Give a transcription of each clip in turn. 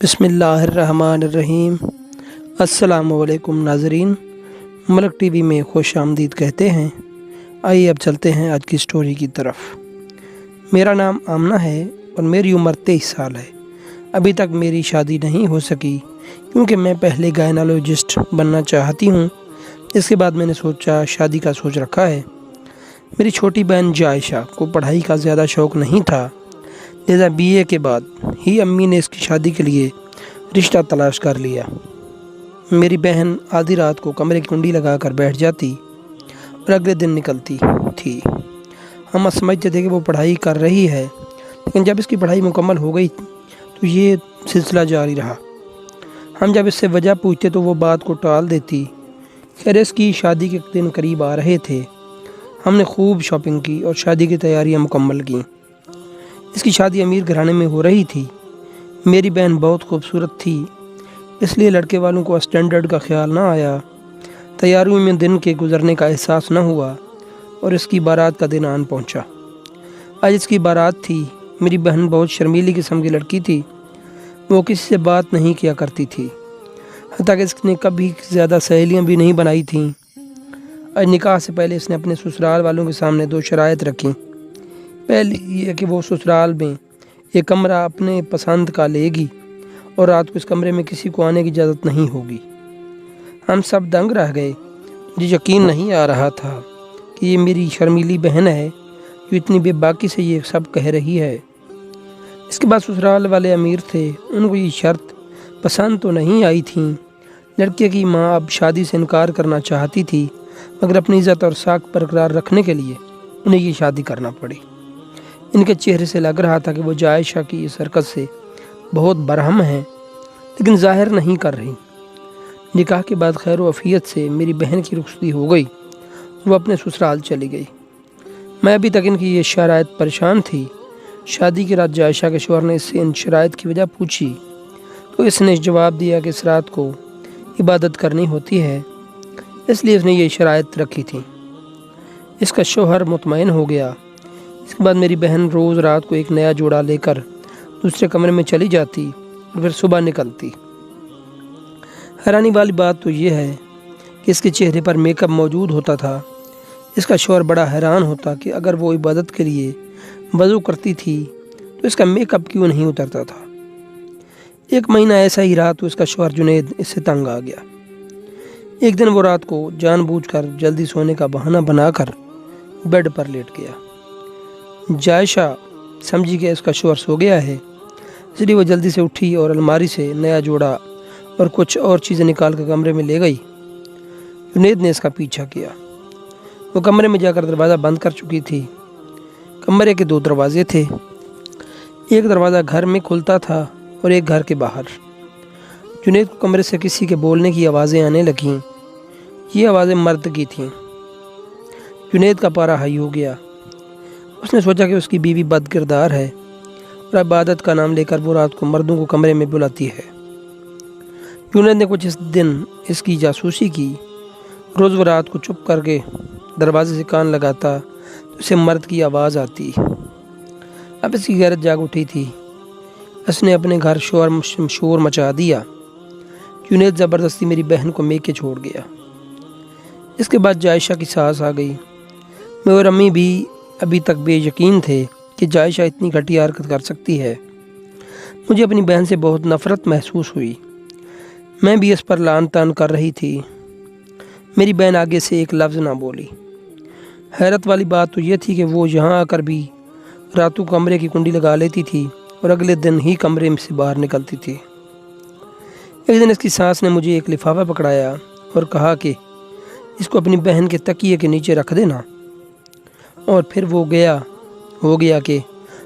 بسم اللہ الرحمن الرحیم۔ السلام علیکم ناظرین، ملک ٹی وی میں خوش آمدید کہتے ہیں۔ آئیے اب چلتے ہیں آج کی سٹوری کی طرف۔ میرا نام آمنہ ہے اور میری عمر 23 سال ہے۔ ابھی تک میری شادی نہیں ہو سکی کیونکہ میں پہلے گائنالوجسٹ بننا چاہتی ہوں۔ اس کے بعد میں نے شادی کا سوچ رکھا ہے۔ میری چھوٹی بہن جائشہ کو پڑھائی کا زیادہ شوق نہیں تھا، لہذا BA کے بعد ہی امی نے اس کی شادی کے لیے رشتہ تلاش کر لیا۔ میری بہن آدھی رات کو کمرے کی کنڈی لگا کر بیٹھ جاتی اور اگلے دن نکلتی تھی۔ ہم سمجھتے تھے کہ وہ پڑھائی کر رہی ہے، لیکن جب اس کی پڑھائی مکمل ہو گئی تو یہ سلسلہ جاری رہا۔ ہم جب اس سے وجہ پوچھتے تو وہ بات کو ٹال دیتی۔ خیر، اس کی شادی کے دن قریب آ رہے تھے۔ ہم نے خوب شاپنگ کی اور شادی کی تیاریاں مکمل کیں۔ اس کی شادی امیر گھرانے میں ہو رہی تھی۔ میری بہن بہت خوبصورت تھی، اس لیے لڑکے والوں کو اسٹینڈرڈ کا خیال نہ آیا۔ تیاریوں میں دن کے گزرنے کا احساس نہ ہوا اور اس کی بارات کا دن آن پہنچا۔ آج اس کی بارات تھی۔ میری بہن بہت شرمیلی قسم کی لڑکی تھی۔ وہ کسی سے بات نہیں کیا کرتی تھی، حتیٰ کہ اس نے کبھی زیادہ سہیلیاں بھی نہیں بنائی تھیں۔ آج نکاح سے پہلے اس نے اپنے سسرال والوں کے سامنے 2 شرائط رکھیں۔ پہلی یہ کہ وہ سسرال میں ایک کمرہ اپنے پسند کا لے گی اور رات کو اس کمرے میں کسی کو آنے کی اجازت نہیں ہوگی۔ ہم سب دنگ رہ گئے۔ مجھے یقین نہیں آ رہا تھا کہ یہ میری شرمیلی بہن ہے جو اتنی بے باکی سے یہ سب کہہ رہی ہے۔ اس کے بعد سسرال والے امیر تھے، ان کو یہ شرط پسند تو نہیں آئی تھیں۔ لڑکے کی ماں اب شادی سے انکار کرنا چاہتی تھی، مگر اپنی عزت اور ساکھ برقرار رکھنے کے لیے انہیں یہ شادی کرنا پڑی۔ ان کے چہرے سے لگ رہا تھا کہ وہ جائشہ کی اس حرکت سے بہت برہم ہیں، لیکن ظاہر نہیں کر رہی۔ نکاح کے بعد خیر و عافیت سے میری بہن کی رخصتی ہو گئی، وہ اپنے سسرال چلی گئی۔ میں ابھی تک ان کی یہ شرائط پریشان تھی۔ شادی کی رات جائشہ کے شوہر نے اس سے ان شرائط کی وجہ پوچھی تو اس نے جواب دیا کہ اس رات کو عبادت کرنی ہوتی ہے، اس لیے اس نے یہ شرائط رکھی تھی۔ اس کا شوہر مطمئن ہو گیا۔ اس کے بعد میری بہن روز رات کو ایک نیا جوڑا لے کر دوسرے کمرے میں چلی جاتی اور پھر صبح نکلتی۔ حیرانی والی بات تو یہ ہے کہ اس کے چہرے پر میک اپ موجود ہوتا تھا۔ اس کا شوہر بڑا حیران ہوتا کہ اگر وہ عبادت کے لیے وضو کرتی تھی تو اس کا میک اپ کیوں نہیں اترتا تھا۔ 1 مہینہ ایسا ہی رہا تو اس کا شوہر جنید اس سے تنگ آ گیا۔ ایک دن وہ رات کو جان بوجھ کر جلدی سونے کا بہانہ بنا کر بیڈ پر لیٹ گیا۔ جائشہ سمجھی کہ اس کا شوہر سو گیا ہے، اس لیے وہ جلدی سے اٹھی اور الماری سے نیا جوڑا اور کچھ اور چیزیں نکال کر کمرے میں لے گئی۔ جنید نے اس کا پیچھا کیا۔ وہ کمرے میں جا کر دروازہ بند کر چکی تھی۔ کمرے کے 2 دروازے تھے، ایک دروازہ گھر میں کھلتا تھا اور ایک گھر کے باہر۔ جنید کو کمرے سے کسی کے بولنے کی آوازیں آنے لگیں۔ یہ آوازیں مرد کی تھیں۔ جنید کا پارا ہائی ہو گیا۔ اس نے سوچا کہ اس کی بیوی بد کردار ہے اور عبادت کا نام لے کر وہ رات کو مردوں کو کمرے میں بلاتی ہے۔ جنید نے کچھ اس دن اس کی جاسوسی کی۔ روز وہ رات کو چپ کر کے دروازے سے کان لگاتا تو اسے مرد کی آواز آتی۔ اب اس کی غیرت جاگ اٹھی تھی۔ اس نے اپنے گھر شور مچا دیا۔ جنید زبردستی میری بہن کو میکے چھوڑ گیا۔ اس کے بعد جائشہ کی ساس آ گئی۔ میں اور امی بھی ابھی تک بے یقین تھے کہ جائشہ اتنی گھٹیا حرکت کر سکتی ہے۔ مجھے اپنی بہن سے بہت نفرت محسوس ہوئی۔ میں بھی اس پر لعن طعن کر رہی تھی۔ میری بہن آگے سے ایک لفظ نہ بولی۔ حیرت والی بات تو یہ تھی کہ وہ یہاں آ کر بھی راتوں کمرے کی کنڈی لگا لیتی تھی اور اگلے دن ہی کمرے سے باہر نکلتی تھی۔ ایک دن اس کی ساس نے مجھے ایک لفافہ پکڑایا اور کہا کہ اس کو اپنی بہن کے تکیے کے نیچے رکھ دینا، اور پھر وہ ہو گیا کہ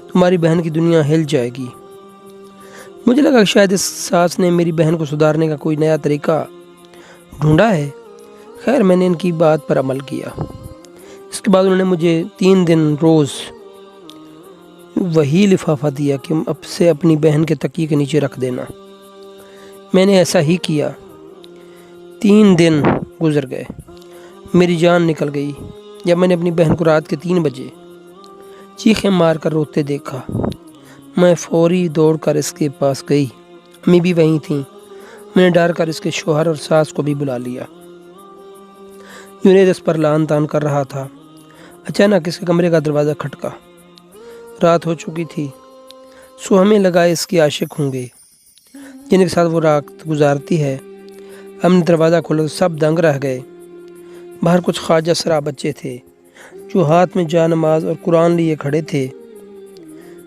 تمہاری بہن کی دنیا ہل جائے گی۔ مجھے لگا کہ شاید اس ساس نے میری بہن کو سدھارنے کا کوئی نیا طریقہ ڈھونڈا ہے۔ خیر، میں نے ان کی بات پر عمل کیا۔ اس کے بعد انہوں نے مجھے 3 دن روز وہی لفافہ دیا کہ اب سے اپنی بہن کے تکیے کے نیچے رکھ دینا۔ میں نے ایسا ہی کیا۔ 3 دن گزر گئے، میری جان نکل گئی جب میں نے اپنی بہن کو رات کے 3 بجے چیخیں مار کر روتے دیکھا۔ میں فوری دوڑ کر اس کے پاس گئی امی بھی وہیں تھیں۔ میں نے ڈر کر اس کے شوہر اور ساس کو بھی بلا لیا۔ جنید اس پر لان تان کر رہا تھا۔ اچانک اس کے کمرے کا دروازہ کھٹکا۔ رات ہو چکی تھی، سو ہمیں لگا اس کے عاشق ہوں گے جن کے ساتھ وہ رات گزارتی ہے۔ ہم نے دروازہ کھولا تو سب دنگ رہ گئے۔ باہر کچھ خواجہ سرا بچے تھے جو ہاتھ میں جا نماز اور قرآن لیے کھڑے تھے۔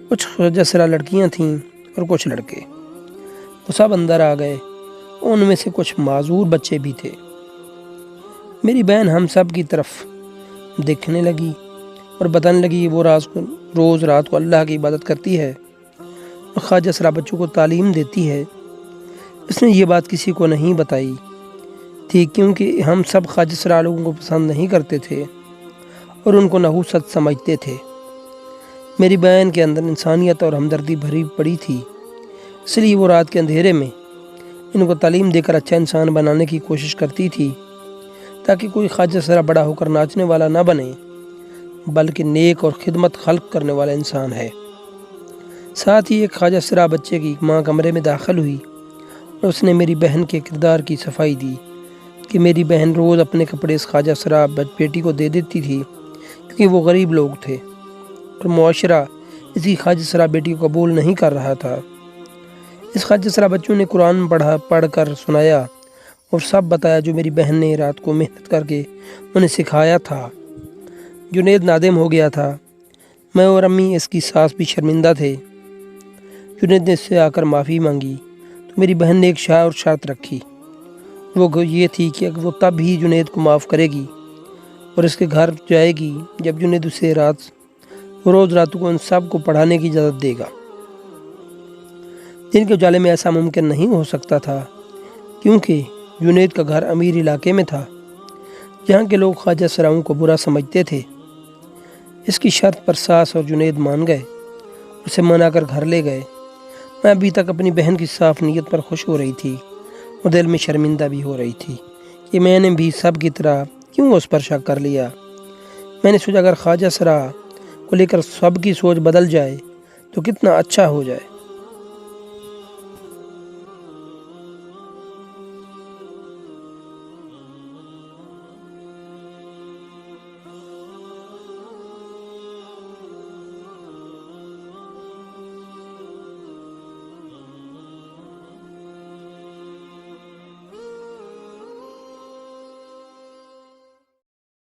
کچھ خواجہ سرا لڑکیاں تھیں اور کچھ لڑکے۔ وہ سب اندر آ گئے۔ ان میں سے کچھ معذور بچے بھی تھے۔ میری بہن ہم سب کی طرف دیکھنے لگی اور بتانے لگی کہ وہ روز رات کو اللہ کی عبادت کرتی ہے اور خواجہ سرا بچوں کو تعلیم دیتی ہے۔ اس نے یہ بات کسی کو نہیں بتائی تھی کیونکہ ہم سب خواجہ سرا لوگوں کو پسند نہیں کرتے تھے اور ان کو نحوست سمجھتے تھے۔ میری بہن کے اندر انسانیت اور ہمدردی بھری پڑی تھی، اس لیے وہ رات کے اندھیرے میں ان کو تعلیم دے کر اچھا انسان بنانے کی کوشش کرتی تھی تاکہ کوئی خواجہ سرا بڑا ہو کر ناچنے والا نہ بنے بلکہ نیک اور خدمت خلق کرنے والا انسان ہے۔ ساتھ ہی ایک خواجہ سرا بچے کی ماں کمرے میں داخل ہوئی اور اس نے میری بہن کے کردار کی صفائی دی کہ میری بہن روز اپنے کپڑے اس خواجہ سرا بیٹی کو دے دیتی تھی کیونکہ وہ غریب لوگ تھے اور معاشرہ اسی خواجہ سرا بیٹی کو قبول نہیں کر رہا تھا۔ اس خواجہ سرا بچوں نے قرآن پڑھ کر سنایا اور سب بتایا جو میری بہن نے رات کو محنت کر کے انہیں سکھایا تھا۔ جنید نادم ہو گیا تھا۔ میں اور امی اس کی ساس بھی شرمندہ تھے۔ جنید نے اس سے آ کر معافی مانگی تو میری بہن نے ایک شرط رکھی، وہ یہ تھی کہ وہ تب ہی جنید کو معاف کرے گی اور اس کے گھر جائے گی جب جنید اسے روز رات کو ان سب کو پڑھانے کی اجازت دے گا۔ دن کے اجالے میں ایسا ممکن نہیں ہو سکتا تھا کیونکہ جنید کا گھر امیر علاقے میں تھا جہاں کے لوگ خواجہ سراؤں کو برا سمجھتے تھے۔ اس کی شرط پر ساس اور جنید مان گئے، اسے منا کر گھر لے گئے۔ میں ابھی تک اپنی بہن کی صاف نیت پر خوش ہو رہی تھی اور دل میں شرمندہ بھی ہو رہی تھی کہ میں نے بھی سب کی طرح کیوں اس پر شک کر لیا۔ میں نے سوچا اگر خواجہ سرا کو لے کر سب کی سوچ بدل جائے تو کتنا اچھا ہو جائے۔